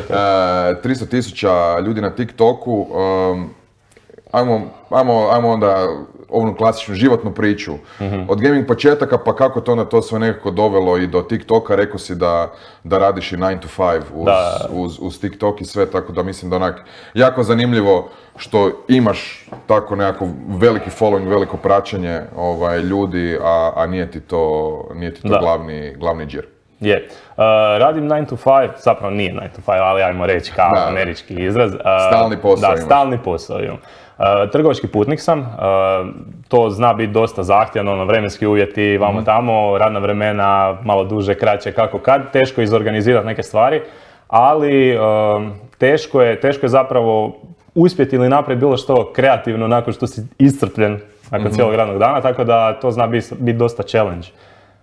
300.000 ljudi na TikToku. Ajmo onda ovu klasičnu životnu priču. Od gaming početaka pa kako to na to sve nekako dovelo i do TikToka. Rekao si da radiš i 9 to 5 uz TikTok i sve, tako da mislim da onak jako zanimljivo što imaš tako nekako veliki following, veliko praćenje ljudi, a nije ti to glavni džir. Je. Radim 9 to 5, zapravo nije 9 to 5, ali ajmo reći kao američki izraz. Stalni posao imaš. Da, stalni posao imam. Trgovački putnik sam, to zna biti dosta zahtjevno, vremenski uvjeti, vamo tamo, radna vremena, malo duže, kraće, kako kad, teško je izorganizirati neke stvari, ali teško je zapravo uspjeti ili napraviti bilo što kreativno nakon što si iscrpljen nakon cijelog radnog dana, tako da to zna biti dosta challenge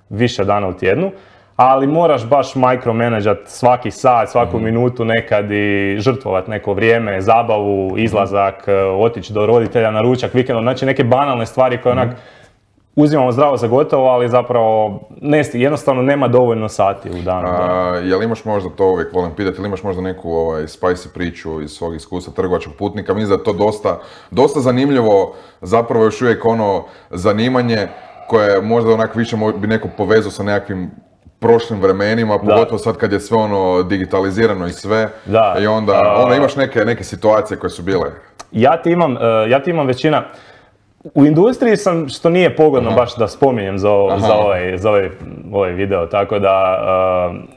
više dana u tjednu. Ali moraš baš micromanagat svaki sat, svaku minutu nekad i žrtvovat neko vrijeme, zabavu, izlazak, otići do roditelja na ručak, vikendom, znači neke banalne stvari koje onak uzimamo zdravo za gotovo, ali zapravo jednostavno nema dovoljno sati u danu. Jel imaš možda, to uvijek volim pitati, jel imaš možda neku spicy priču iz svog iskustva trgovačkog putnika? Mislim da je to dosta zanimljivo, zapravo još uvijek ono zanimanje koje možda onak više bi neko povezao sa nekakvim prošlim vremenima, pogotovo sad kad je sve ono digitalizirano i sve, i onda imaš neke situacije koje su bile. Ja ti imam većina, u industriji sam, što nije pogodno baš da spominjem za ovaj video, tako da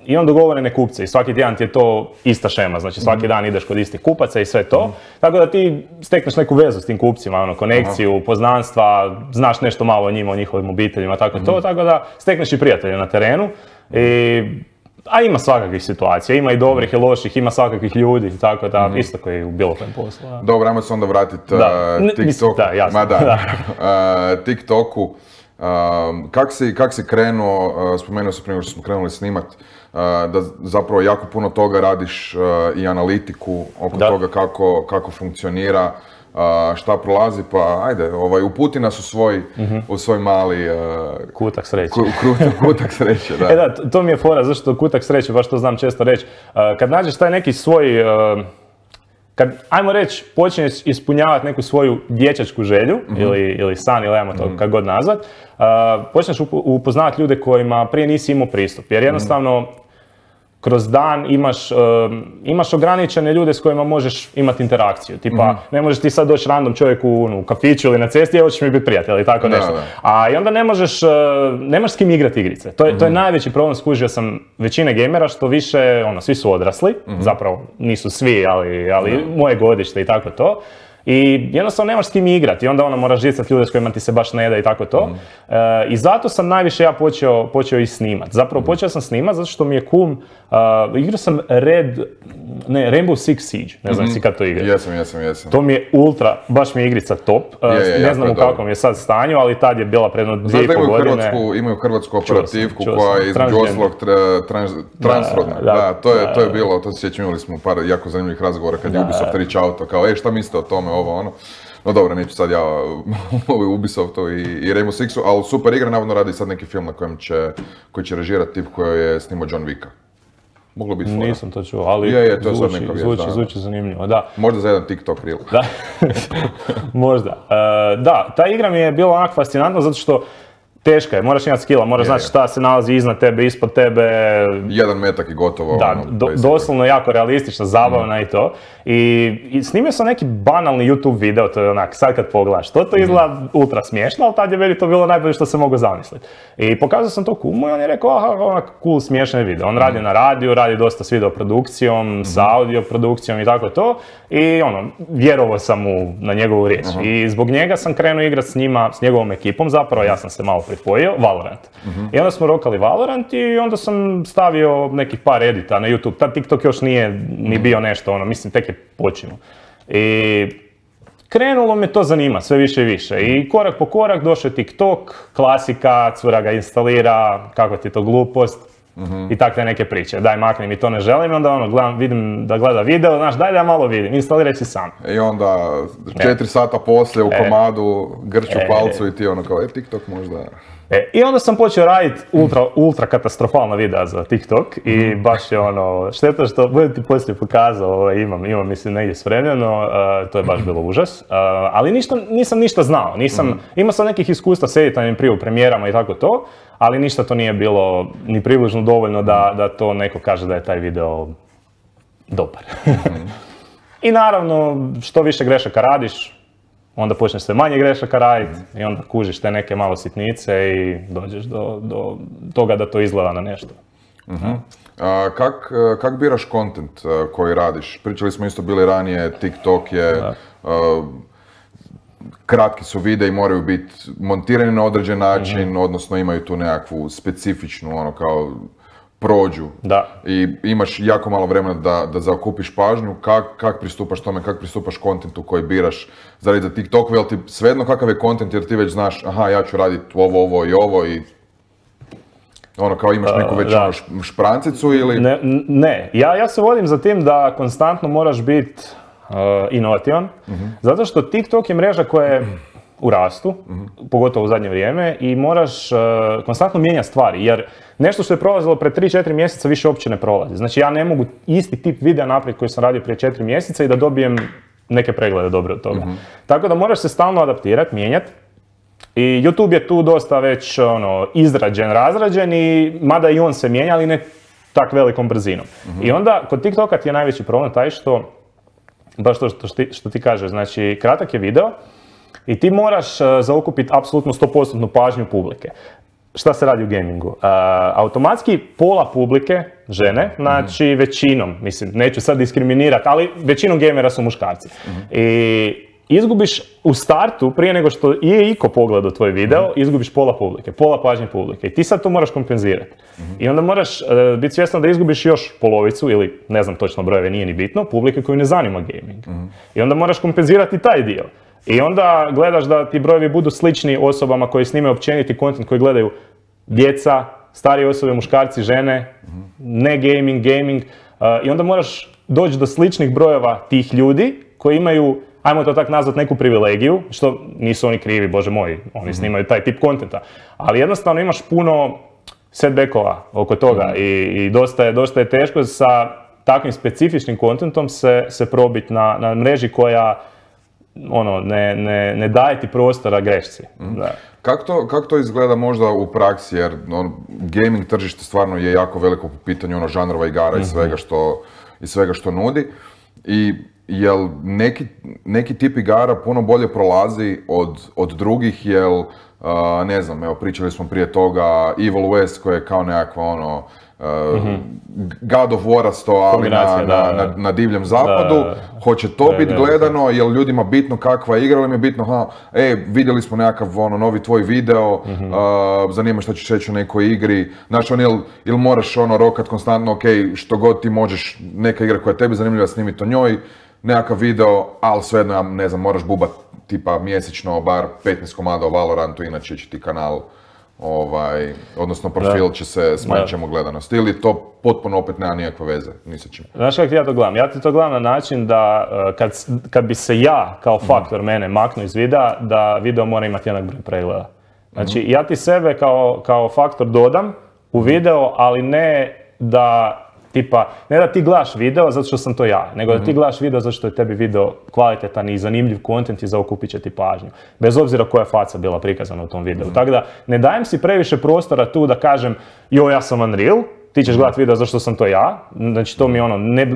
imam dogovorene kupce i svaki tjedan ti je to ista šema, znači svaki dan ideš kod istih kupaca i sve to, tako da ti stekneš neku vezu s tim kupcima, konekciju, poznanstva, znaš nešto malo o njima, o njihovim obiteljima, tako da stekneš i prijatelje na terenu. A ima svakakvih situacija, ima i dobrih i loših, ima svakakvih ljudi, tako da isto koji u bilo kojem poslu. Dobro, ajmo se onda vratiti TikToku. Da, jasno. TikToku. Kak si krenuo, spomenuo sam prije što smo krenuli snimat, da zapravo jako puno toga radiš i analitiku oko toga kako funkcionira, šta prolazi, pa ajde, uputi nas u svoj mali kutak sreće. Kutak sreće, da. To mi je fora, zašto kutak sreće, baš to znam često reći. Kad nađeš taj neki svoj, kad, ajmo reći, počneš ispunjavati neku svoju dječačku želju, ili san, ili ajmo to kako god nazvat, počneš upoznavati ljude kojima prije nisi imao pristup, jer jednostavno kroz dan imaš ograničene ljude s kojima možeš imati interakciju. Tipa, ne možeš ti sad doći random čovjeku u kafiću ili na cesti, hoćeš mi biti prijatelj ili tako nešto. A i onda nemaš s kim igrati igrice. To je najveći problem, skužio sam većine gamera, što više, svi su odrasli, zapravo nisu svi, ali moje godište i tako to. I jednostavno nemaš s kim igrati i onda moraš žicati ljude s kojima ti se baš ne da i tako to. I zato sam najviše ja počeo i snimat. Zapravo počeo sam snimat zato što mi je kum, igrao sam Rainbow Six Siege, ne znam si kad to igra. Jesam. To mi je baš mi je igrica top, ne znam u kakvom je sad stanju, ali tad je bila predno 2,5 godine. Imaju hrvatsku operativku koja je između ostalog transrodna. Da, to je bilo, to se sjećam, imali smo par jako zanimljivih razgovora kad je Ubisoft reach auto, kao šta mislite o tome, ovo ono. No dobro, neću sad ja u Ubisoftu i Rainbow Sixu, ali super igra, navodno radi sad neki film na koji će režirati tip koji je snimao John Wicka. Moglo biti fora. Nisam to čuo, ali zvuči zanimljivo, da. Možda za jedan TikTok reel. Da, možda. Da, ta igra mi je bila onak fascinantna zato što teška je, moraš imati skilla, moraš znati šta se nalazi iznad tebe, ispod tebe. Jedan metak i gotovo. Da, doslovno jako realistična, zabavna i to. I snimio sam neki banalni YouTube video, to je onak, sad kad pogledaš, to izgleda ultra smiješno, ali tad je meni to bilo najbolje što se mogu zamisliti. I pokazao sam to kumu i on je rekao, onak cool, smiješan video. On radi na radiju, radi dosta s videoprodukcijom, sa audioprodukcijom i tako to. I vjerovao sam mu na njegovu riječ. I zbog njega sam krenuo igrati s njima, s njegovom ekipom, zapravo ja sam se malo pripojio, Valorant. I onda smo rokali Valorant i onda sam stavio nekih par edita na YouTube. Tad TikTok još nije ni bio nešto, mislim, tek je počinu. I krenulo me to zanima, sve više i više. I korak po korak došao je TikTok, klasika, cura ga instalira, kakva ti je to glupost. I takve neke priče. Daj, makni mi to, ne želim. Onda vidim da gleda video, znaš, daj da ja malo vidim, instaliraj si sam. I onda 4 sata poslije u komadu grču palcu i ti kao, TikTok možda... I onda sam počeo raditi ultra katastrofalna videa za TikTok i baš je ono, šteta što budem ti poslije pokazao, imam mislim negdje spremljeno, to je baš bilo užas, ali nisam ništa znao, imao sam nekih iskustva s editanjem prije u premijerama i tako to, ali ništa to nije bilo ni približno dovoljno da to neko kaže da je taj video dobar. I naravno, što više grešaka radiš, onda počneš sve manje grešaka raditi i onda kužiš te neke malo sitnice i dođeš do toga da to izgleda na nešto. Kak biraš content koji radiš? Pričali smo isto bili ranije, TikTok je, kratki su videi, moraju biti montirani na određen način, odnosno imaju tu nekakvu specifičnu, ono kao, prođu. I imaš jako malo vremena da zaokupiš pažnju. Kak pristupaš tome, kak pristupaš kontentu koji biraš za TikTok, jel ti svejedno kakav je kontent jer ti već znaš, aha, ja ću raditi ovo i ono kao imaš neku već šprancicu ili... Ne, ja se vodim za tim da konstantno moraš biti inovativan, zato što TikTok je mreža koja je u rastu, pogotovo u zadnje vrijeme, i moraš konstantno mijenjati stvari, jer nešto što je prolazilo pred 3-4 mjeseca više uopće ne prolazi. Znači ja ne mogu isti tip videa napraviti koji sam radio prije 4 mjeseca i da dobijem neke preglede dobre od toga. Tako da moraš se stalno adaptirati, mijenjati. I YouTube je tu dosta već razrađen i mada i on se mijenja, ali ne tak velikom brzinom. I onda kod TikToka ti je najveći problem taj što, baš to što ti kažeš, znači kratak je video, i ti moraš zaokupiti apsolutno 100% pažnju publike. Šta se radi u gamingu? Automatski pola publike, žene, znači većinom, mislim, neću sad diskriminirati, ali većinom gamera su muškarci. I izgubiš u startu, prije nego što je iko pogledao tvoj video, izgubiš pola publike, pola pažnje publike. I ti sad to moraš kompenzirati. I onda moraš biti svjestan da izgubiš još polovicu, ili ne znam točno brojeve, nije ni bitno, publike koju ne zanima gaming. I onda moraš kompenzirati taj dio. I onda gledaš da ti brojevi budu slični osobama koji snimaju općeniti kontent koji gledaju djeca, starije osobe, muškarci, žene, ne gaming. I onda moraš doći do sličnih brojeva tih ljudi koji imaju, ajmo to tako nazvati, neku privilegiju, što nisu oni krivi, bože moj, oni snimaju taj tip kontenta. Ali jednostavno imaš puno setbackova oko toga i dosta je teško sa takvim specifičnim kontentom se probiti na mreži koja ne daje ti prostora grešci. Kako to izgleda možda u praksi, jer gaming tržište stvarno je jako veliko po pitanju žanrova igara i svega što nudi. I jel neki tip igara puno bolje prolazi od drugih, jel ne znam, evo pričali smo prije toga Evil West koji je kao nekakva God of War-asto, ali na divljem zapadu. Hoće to biti gledano, je li ljudima bitno kakva igra, ili mi je bitno, vidjeli smo nekakav novi tvoj video, zanima što ćeš reći o nekoj igri, znaš, ili moraš rokat konstantno, što god ti možeš, neka igra koja je tebi zanimljiva, snimiti o njoj, nekakav video, ali svejedno, ne znam, moraš bubat tipa mjesečno bar 15 komada o Valorantu, inače će ti kanal, odnosno profil će se smanjit ćemo gledanost. Ili to potpuno opet nema nikakve veze, ni sa čim. Znaš kako ja to gledam? Ja ti to gledam na način da kad bi se ja kao faktor mene maknuo iz videa, da video mora imati jednak broj pregleda. Znači ja ti sebe kao faktor dodam u video, ali ne da ti gledaš video zato što sam to ja, nego da ti gledaš video zato što je tebi video kvalitetan i zanimljiv kontent i zaokupit će ti pažnju. Bez obzira koja je faca bila prikazana u tom videu. Tako da ne dajem si previše prostora tu da kažem ja sam Unreal, ti ćeš gledati video zato što sam to ja, znači to mi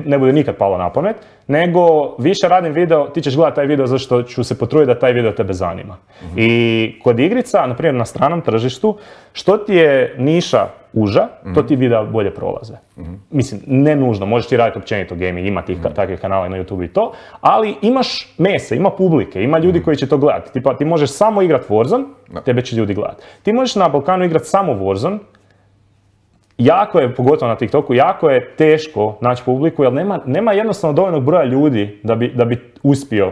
ne bude nikad palo na pamet, nego više radim video, ti ćeš gledati taj video zato što ću se potruditi da taj video tebe zanima. I kod igrica, na primjer na stranom tržištu, što ti je niša uža, to ti videa bolje prolaze. Mislim, ne nužno, možeš ti raditi općenito gaming, ima tih takvih kanala na YouTube i to, ali imaš mese, ima publike, ima ljudi koji će to gledati. Ti možeš samo igrati Warzone, tebe će ljudi gledati. Ti možeš na Balkanu igrati samo Warzone, jako je, pogotovo na TikToku, jako je teško naći publiku, jer nema jednostavno dovoljnog broja ljudi da bi uspio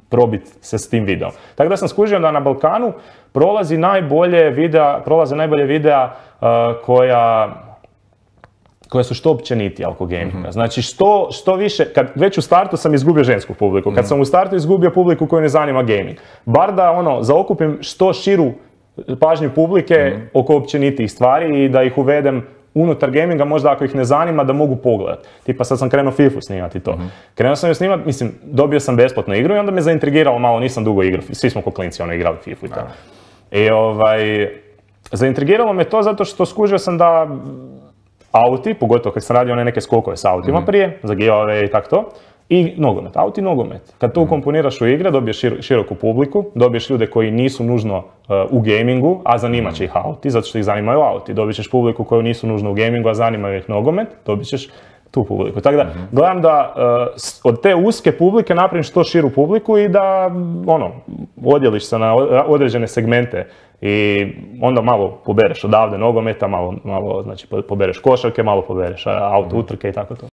probiti se s tim videom. Tako da sam skužio da na Balkanu prolaze najbolje videa koja su što općenitija oko gaminga. Znači što više, već u startu sam izgubio žensku publiku, kad sam u startu izgubio publiku koju ne zanima gaming. Bar da zaokupim što širu pažnju publike oko općenitih stvari i da ih uvedem unutar gaminga, možda ako ih ne zanima, da mogu pogledati. Tipa sad sam krenuo FIFA snimati to. Krenuo sam ju snimati, mislim, dobio sam besplatnu igru i onda me zaintrigiralo malo, nisam dugo igrao, svi smo ko klinci igrali FIFA i to. I zaintrigiralo me to zato što skužio sam da auti, pogotovo kad sam radio neke skokove s autima prije, za giveaway i tako to, i nogomet, auti i nogomet. Kad to ukomponiraš u igre, dobiješ široku publiku, dobiješ ljude koji nisu nužno u gamingu, a zanimat će ih auti, zato što ih zanimaju auti. Dobit ćeš publiku koju nisu nužno u gamingu, a zanimaju ih nogomet, dobit ćeš tu publiku. Tako da, gledam da od te uske publike napravim što širu publiku i da, odjeliš se na određene segmente i onda malo pobereš odavde nogometa, malo znači, pobereš košarke, malo pobereš auto utrke i tako to.